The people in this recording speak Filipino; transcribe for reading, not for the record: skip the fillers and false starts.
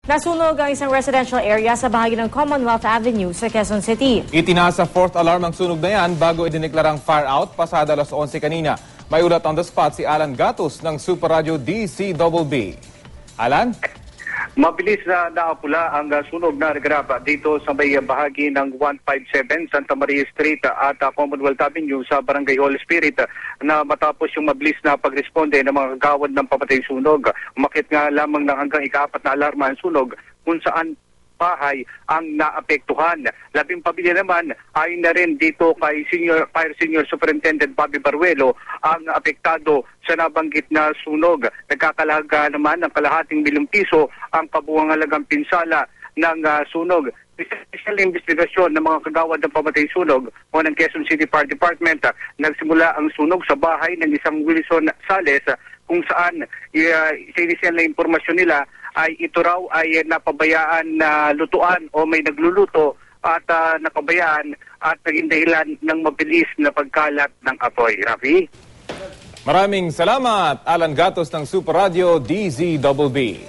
Nasunog ang isang residential area sa bahagi ng Commonwealth Avenue sa Quezon City. Itinasa fourth alarm ang sunog na yan bago idineklarang fire out pasada alas 11 kanina. May ulat on the spot si Alan Gatos ng Super Radio DCBB. Alan? Mabilis na naapula ang sunog na naganap dito sa may bahagi ng 157 Santa Maria Street at Commonwealth Avenue sa Barangay Holy Spirit na matapos yung mabilis na pagresponde ng mga kagawad ng pamatay sunog. Umakit nga lamang ng hanggang ika-4 na alarma ang sunog kung saan bahay ang naapektuhan. Labing pamilya naman ay na rin dito kay Fire Senior Superintendent Bobby Baruelo ang apektado sa nabanggit na sunog. Nagkakalaga naman ng kalahating ₱1,000,000 ang kabuuang halagang pinsala ng sunog. Special investigasyon ng mga kagawad ng pamatay sunog o ng Quezon City Fire Department. Nagsimula ang sunog sa bahay ng isang Wilson Sales kung saan sa inisyal na impormasyon nila ay ito raw ay napabayaan na lutuan o may nagluluto at napabayaan at naging dahilan ng mabilis na pagkalat ng apoy. Rafi? Maraming salamat, Alan Gatos ng Super Radio DZBB.